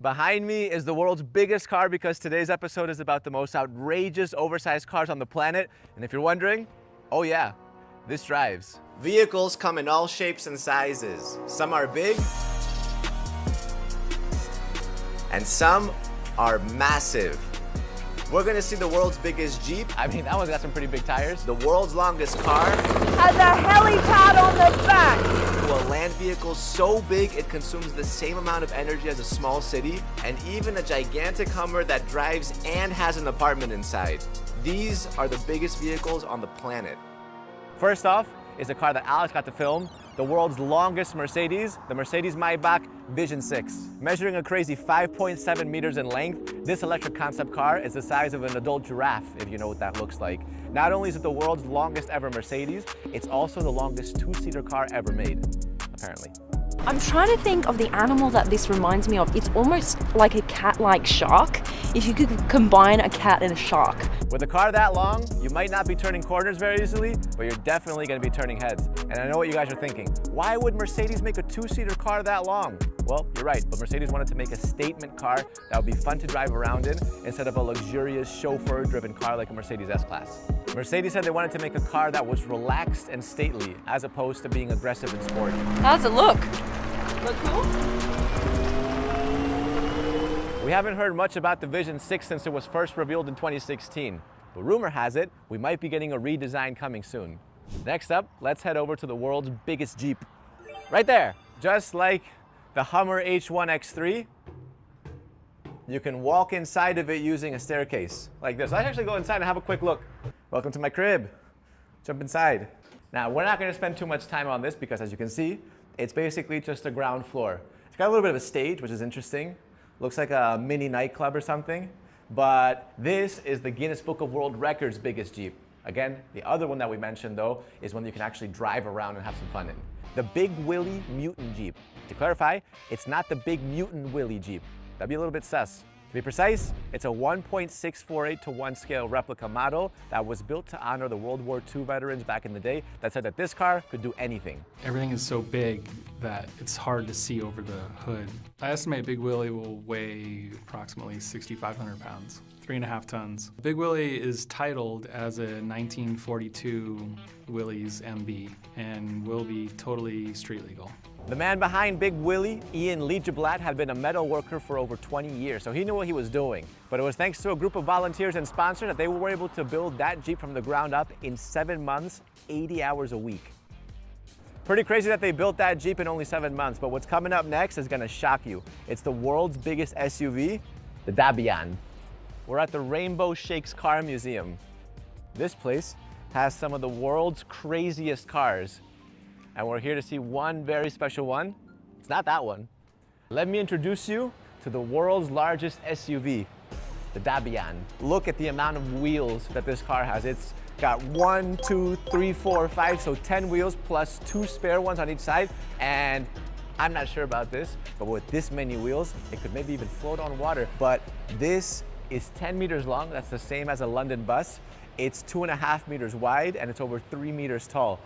Behind me is the world's biggest car because today's episode is about the most outrageous oversized cars on the planet. And if you're wondering, oh yeah, this drives. Vehicles come in all shapes and sizes. Some are big, and some are massive. We're gonna see the world's biggest Jeep. I mean, that one's got some pretty big tires. The world's longest car. Has a helipad on the back. To a land vehicle so big it consumes the same amount of energy as a small city, and even a gigantic Hummer that drives and has an apartment inside. These are the biggest vehicles on the planet. First off is a car that Alex got to film, the world's longest Mercedes, the Mercedes-Maybach Vision 6. Measuring a crazy 5.7 meters in length, this electric concept car is the size of an adult giraffe, if you know what that looks like. Not only is it the world's longest ever Mercedes, it's also the longest two-seater car ever made, apparently. I'm trying to think of the animal that this reminds me of. It's almost like a cat-like shark, if you could combine a cat and a shark. With a car that long, you might not be turning corners very easily, but you're definitely going to be turning heads. And I know what you guys are thinking. Why would Mercedes make a two-seater car that long? Well, you're right, but Mercedes wanted to make a statement car that would be fun to drive around in instead of a luxurious chauffeur-driven car like a Mercedes S-Class. Mercedes said they wanted to make a car that was relaxed and stately as opposed to being aggressive and sporty. How's it look? Look cool? We haven't heard much about the Vision 6 since it was first revealed in 2016, but rumor has it we might be getting a redesign coming soon. Next up, let's head over to the world's biggest Jeep. Right there, just like the Hummer H1 X3, you can walk inside of it using a staircase like this. Let's actually go inside and have a quick look. Welcome to my crib. Jump inside. Now, we're not going to spend too much time on this because, as you can see, it's basically just a ground floor. It's got a little bit of a stage, which is interesting. Looks like a mini nightclub or something. But this is the Guinness Book of World Records biggest Jeep. Again, the other one that we mentioned, though, is one you can actually drive around and have some fun in. The Big Willie Mutant Jeep. To clarify, it's not the Big Mutant Willie Jeep. That'd be a little bit sus. To be precise, it's a 1.648 to 1 scale replica model that was built to honor the World War II veterans back in the day that said that this car could do anything. Everything is so big that it's hard to see over the hood. I estimate Big Willie will weigh approximately 6,500 pounds, 3.5 tons. Big Willie is titled as a 1942 Willys MB and will be totally street legal. The man behind Big Willie, Ian Leijeblatt, had been a metal worker for over 20 years, so he knew what he was doing. But it was thanks to a group of volunteers and sponsors that they were able to build that Jeep from the ground up in 7 months, 80 hours a week. Pretty crazy that they built that Jeep in only 7 months, but what's coming up next is gonna shock you. It's the world's biggest SUV, the Dabian. We're at the Rainbow Shakes Car Museum. This place has some of the world's craziest cars. And we're here to see one very special one. It's not that one. Let me introduce you to the world's largest SUV, the Dabian. Look at the amount of wheels that this car has. It's got 1, 2, 3, 4, 5, so 10 wheels plus 2 spare ones on each side. And I'm not sure about this, but with this many wheels, it could maybe even float on water. But this is 10 meters long. That's the same as a London bus. It's 2.5 meters wide and it's over 3 meters tall.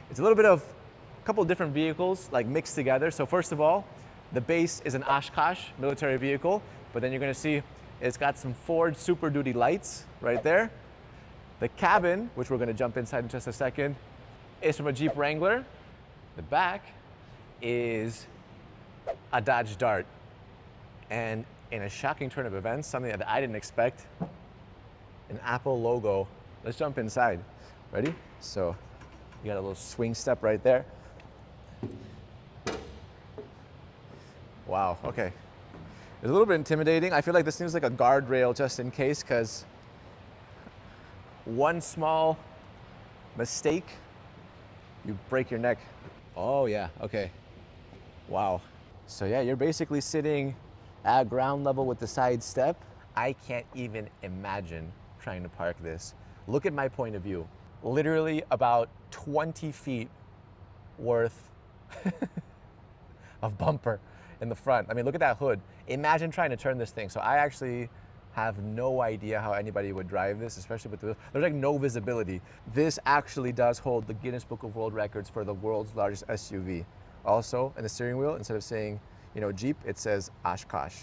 It's a little bit of a couple of different vehicles like mixed together. So first of all, the base is an Oshkosh military vehicle, but then you're gonna see it's got some Ford Super Duty lights right there. The cabin, which we're gonna jump inside in just a second, is from a Jeep Wrangler. The back is a Dodge Dart. And in a shocking turn of events, something that I didn't expect, an Apple logo. Let's jump inside. Ready? So you got a little swing step right there. Wow, okay. It's a little bit intimidating. I feel like this seems like a guardrail just in case, because one small mistake, you break your neck. Oh yeah, okay. Wow. So yeah, you're basically sitting at ground level with the side step. I can't even imagine trying to park this. Look at my point of view. Literally about 20 feet worth of bumper in the front. I mean, look at that hood. Imagine trying to turn this thing. So I actually have no idea how anybody would drive this, especially with the, there's like no visibility. This actually does hold the Guinness Book of World Records for the world's largest SUV. Also, in the steering wheel, instead of saying, you know, Jeep, it says Oshkosh.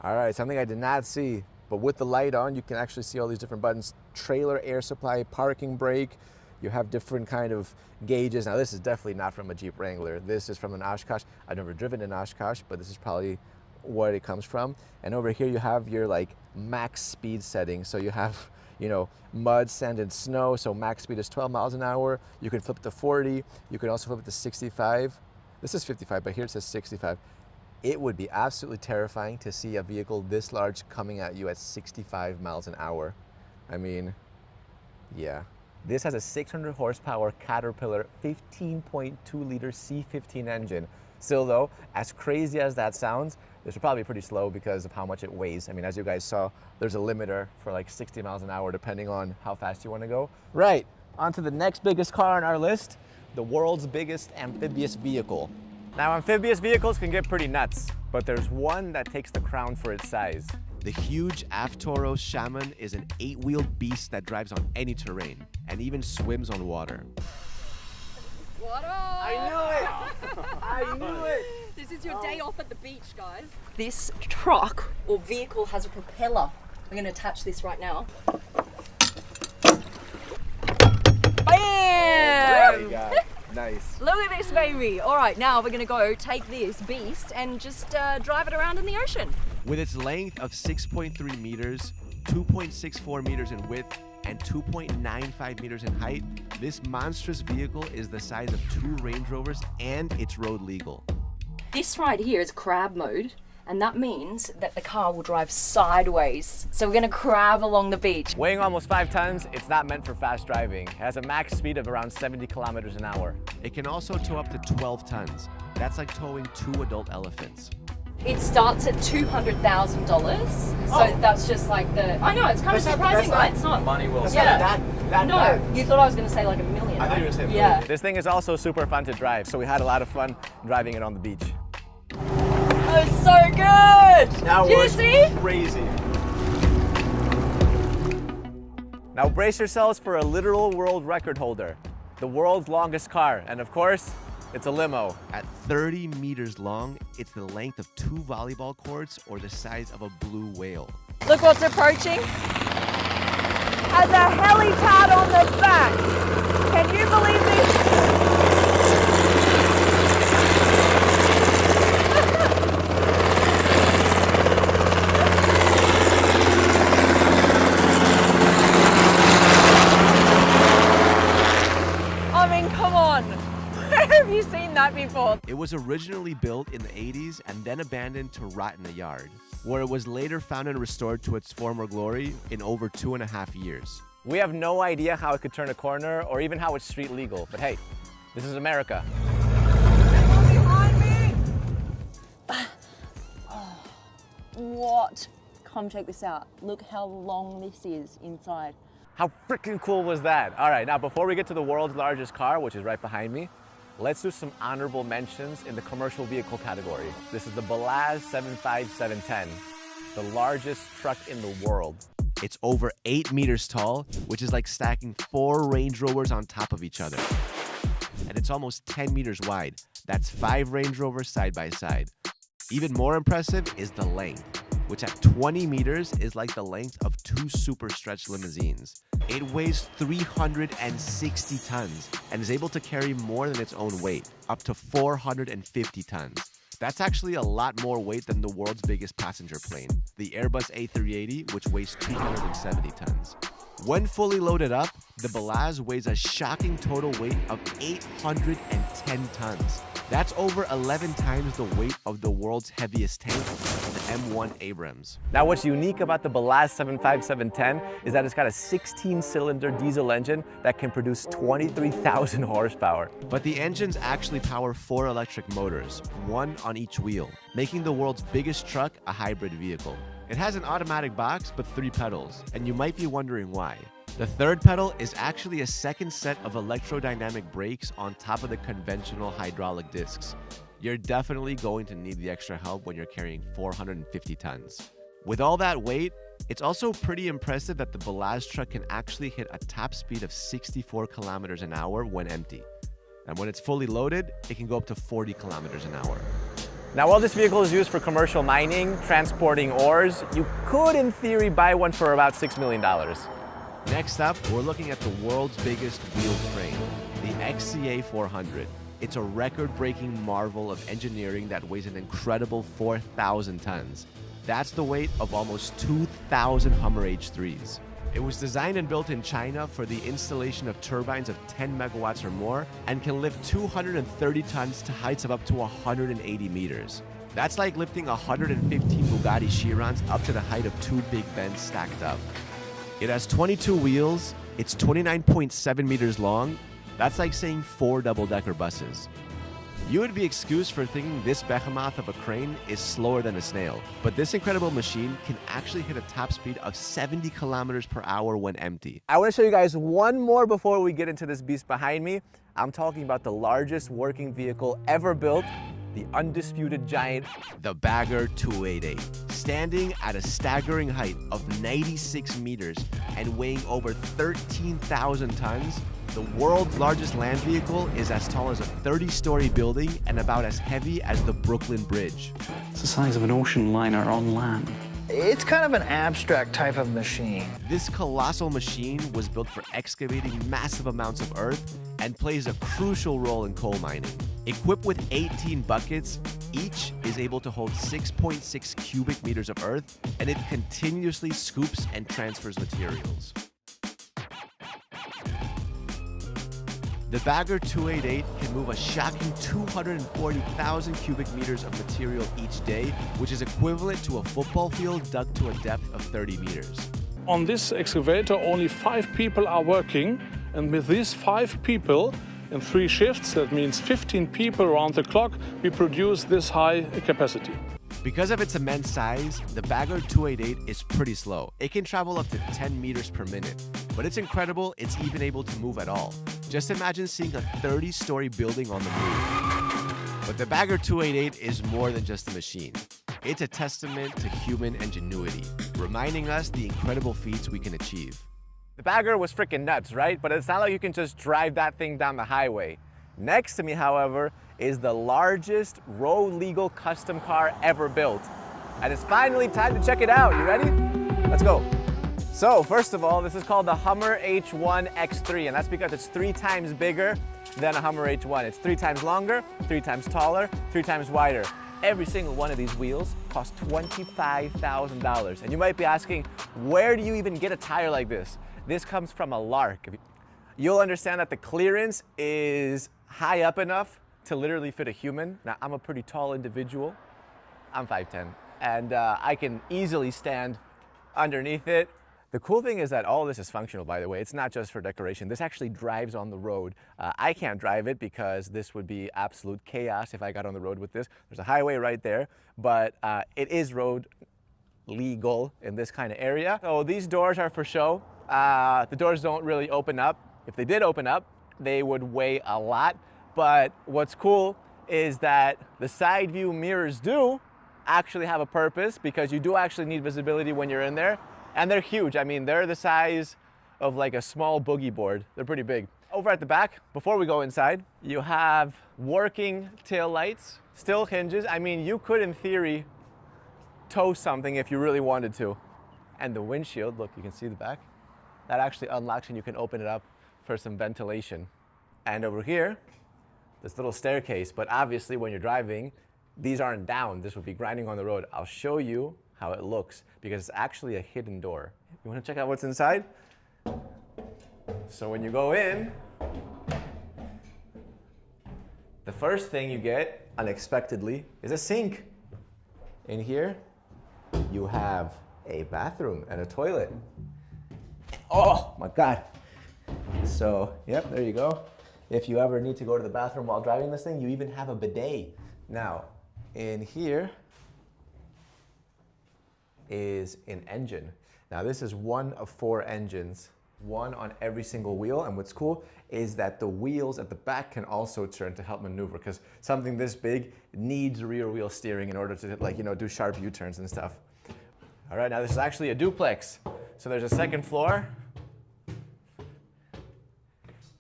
All right, something I did not see, but with the light on, you can actually see all these different buttons. Trailer air supply, parking brake. You have different kind of gauges. Now this is definitely not from a Jeep Wrangler. This is from an Oshkosh. I've never driven an Oshkosh, but this is probably what it comes from. And over here you have your like max speed setting. So you have, you know, mud, sand, and snow. So max speed is 12 miles an hour. You can flip to 40. You can also flip to 65. This is 55, but here it says 65. It would be absolutely terrifying to see a vehicle this large coming at you at 65 miles an hour. I mean, yeah. This has a 600 horsepower Caterpillar 15.2 liter C15 engine. Still though, as crazy as that sounds, this will probably be pretty slow because of how much it weighs. I mean, as you guys saw, there's a limiter for like 60 miles an hour depending on how fast you want to go. Right, on to the next biggest car on our list, the world's biggest amphibious vehicle. Now, amphibious vehicles can get pretty nuts, but there's one that takes the crown for its size. The huge Avtoros Shaman is an 8-wheeled beast that drives on any terrain and even swims on water. Water! I knew it! I knew it! This is your day off at the beach, guys. This truck or vehicle has a propeller. I'm going to attach this right now. Bam! There you go. Nice. Look at this, baby. All right, now we're going to go take this beast and just drive it around in the ocean. With its length of 6.3 meters, 2.64 meters in width, and 2.95 meters in height, this monstrous vehicle is the size of 2 Range Rovers and it's road legal. This right here is crab mode, and that means that the car will drive sideways. So we're gonna crab along the beach. Weighing almost 5 tons, it's not meant for fast driving. It has a max speed of around 70 kilometers an hour. It can also tow up to 12 tons. That's like towing 2 adult elephants. It starts at $200,000. So that's just like the, I know, it's kind of surprising, right? It's not. Money will Yeah. that No, bad. you thought I was gonna say like $1 million. I thought you were saying yeah. This thing is also super fun to drive, so we had a lot of fun driving it on the beach. Oh, it's so good! That Do you was see? crazy. Now brace yourselves for a literal world record holder, the world's longest car, and of course, it's a limo. At 30 meters long, it's the length of 2 volleyball courts or the size of a blue whale. Look what's approaching. Has a helipad on the back. Can you believe this? I mean, come on. Where have you seen that before? It was originally built in the 80s and then abandoned to rot in a yard, where it was later found and restored to its former glory in over 2.5 years. We have no idea how it could turn a corner or even how it's street legal, but hey, this is America. What? Come check this out. Look how long this is inside. How freaking cool was that? All right, now before we get to the world's largest car, which is right behind me, let's do some honorable mentions in the commercial vehicle category. This is the Balaz 75710, the largest truck in the world. It's over 8 meters tall, which is like stacking 4 Range Rovers on top of each other. And it's almost 10 meters wide. That's 5 Range Rovers side by side. Even more impressive is the length, which at 20 meters is like the length of 2 super stretch limousines. It weighs 360 tons and is able to carry more than its own weight, up to 450 tons. That's actually a lot more weight than the world's biggest passenger plane, the Airbus A380, which weighs 270 tons. When fully loaded up, the Balaz weighs a shocking total weight of 810 tons. That's over 11 times the weight of the world's heaviest tank, the M1 Abrams. Now what's unique about the Balaz 75710 is that it's got a 16-cylinder diesel engine that can produce 23,000 horsepower. But the engines actually power 4 electric motors, 1 on each wheel, making the world's biggest truck a hybrid vehicle. It has an automatic box but 3 pedals, and you might be wondering why. The third pedal is actually a second set of electrodynamic brakes on top of the conventional hydraulic discs. You're definitely going to need the extra help when you're carrying 450 tons. With all that weight, it's also pretty impressive that the Balaz truck can actually hit a top speed of 64 kilometers an hour when empty. And when it's fully loaded, it can go up to 40 kilometers an hour. Now, while this vehicle is used for commercial mining, transporting ores, you could, in theory, buy one for about $6 million. Next up, we're looking at the world's biggest wheeled crane, the XCA 400. It's a record-breaking marvel of engineering that weighs an incredible 4,000 tons. That's the weight of almost 2,000 Hummer H3s. It was designed and built in China for the installation of turbines of 10 megawatts or more and can lift 230 tons to heights of up to 180 meters. That's like lifting 115 Bugatti Chirons up to the height of 2 Big Bens stacked up. It has 22 wheels, it's 29.7 meters long. That's like saying 4 double-decker buses. You would be excused for thinking this behemoth of a crane is slower than a snail, but this incredible machine can actually hit a top speed of 70 kilometers per hour when empty. I want to show you guys one more before we get into this beast behind me. I'm talking about the largest working vehicle ever built, the undisputed giant, the Bagger 288. Standing at a staggering height of 96 meters and weighing over 13,000 tons, the world's largest land vehicle is as tall as a 30-story building and about as heavy as the Brooklyn Bridge. It's the size of an ocean liner on land. It's kind of an abstract type of machine. This colossal machine was built for excavating massive amounts of earth and plays a crucial role in coal mining. Equipped with 18 buckets, each is able to hold 6.6 cubic meters of earth, and it continuously scoops and transfers materials. The Bagger 288 can move a shocking 240,000 cubic meters of material each day, which is equivalent to a football field dug to a depth of 30 meters. On this excavator, only 5 people are working, and with these 5 people in 3 shifts, that means 15 people around the clock, we produce this high capacity. Because of its immense size, the Bagger 288 is pretty slow. It can travel up to 10 meters per minute, but it's incredible it's even able to move at all. Just imagine seeing a 30-story building on the move. But the Bagger 288 is more than just a machine. It's a testament to human ingenuity, reminding us the incredible feats we can achieve. The Bagger was freaking nuts, right? But it's not like you can just drive that thing down the highway. Next to me, however, is the largest road-legal custom car ever built. And it's finally time to check it out. You ready? Let's go. So, first of all, this is called the Hummer H1 X3, and that's because it's 3 times bigger than a Hummer H1. It's 3 times longer, 3 times taller, 3 times wider. Every single one of these wheels costs $25,000. And you might be asking, where do you even get a tire like this? This comes from a Lark. You'll understand that the clearance is high up enough to literally fit a human. Now, I'm a pretty tall individual. I'm 5'10", and I can easily stand underneath it. The cool thing is that all this is functional, by the way. It's not just for decoration. This actually drives on the road. I can't drive it because this would be absolute chaos if I got on the road with this. There's a highway right there, but it is road legal in this kind of area. So these doors are for show. The doors don't really open up. If they did open up, they would weigh a lot. But what's cool is that the side view mirrors do actually have a purpose, because you do actually need visibility when you're in there. And they're huge. I mean, they're the size of like a small boogie board. They're pretty big. Over at the back, before we go inside, you have working tail lights, still hinges. I mean, you could, in theory, tow something if you really wanted to. And the windshield, look, you can see the back. That actually unlocks and you can open it up for some ventilation. And over here, this little staircase. But obviously, when you're driving, these aren't down. This would be grinding on the road. I'll show you how it looks, because it's actually a hidden door. You want to check out what's inside? So when you go in, the first thing you get, unexpectedly, is a sink. In here, you have a bathroom and a toilet. Oh my God. So, yep, there you go. If you ever need to go to the bathroom while driving this thing, you even have a bidet. Now, in here is an engine. Now, this is one of 4 engines, one on every single wheel. And what's cool is that the wheels at the back can also turn to help maneuver, because something this big needs rear wheel steering in order to, like, you know, do sharp U-turns and stuff. All right, now this is actually a duplex. So there's a second floor.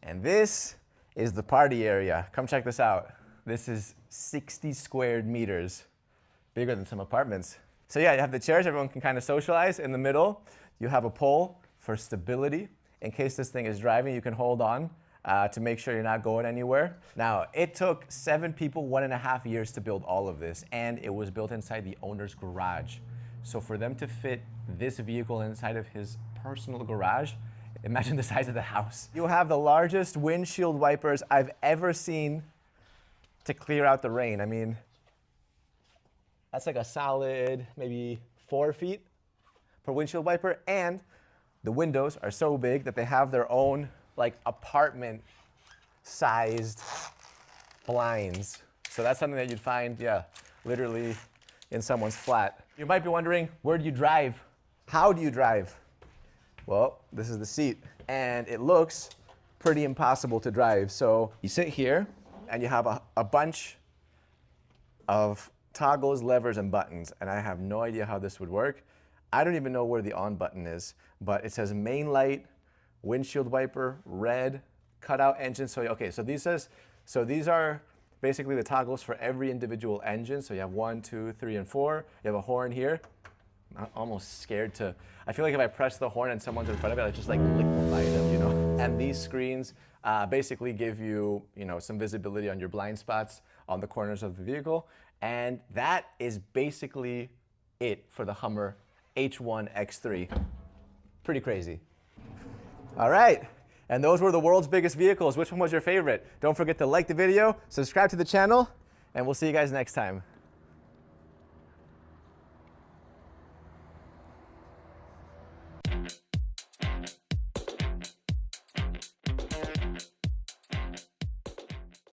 And this is the party area. Come check this out. This is 60 squared meters, bigger than some apartments. So yeah, you have the chairs, everyone can kind of socialize. In the middle, you have a pole for stability. In case this thing is driving, you can hold on to make sure you're not going anywhere. Now, it took 7 people 1.5 years to build all of this, and it was built inside the owner's garage. So for them to fit this vehicle inside of his personal garage, imagine the size of the house. You have the largest windshield wipers I've ever seen to clear out the rain. I mean, that's like a solid maybe 4 feet per windshield wiper, and the windows are so big that they have their own like apartment-sized blinds. So that's something that you'd find, yeah, literally in someone's flat. You might be wondering, where do you drive? How do you drive? Well, this is the seat, and it looks pretty impossible to drive. So you sit here, and you have a bunch of toggles, levers, and buttons, and I have no idea how this would work. I don't even know where the on button is, but it says main light, windshield wiper, red, cutout engine. So okay, so these are basically the toggles for every individual engine. So you have 1, 2, 3, and 4. You have a horn here. I'm almost scared to, I feel like if I press the horn and someone's in front of it, I just like liquefy them, you know? And these screens basically give you, some visibility on your blind spots on the corners of the vehicle. And that is basically it for the Hummer H1 X3. Pretty crazy. All right, and those were the world's biggest vehicles. Which one was your favorite? Don't forget to like the video, subscribe to the channel, and we'll see you guys next time.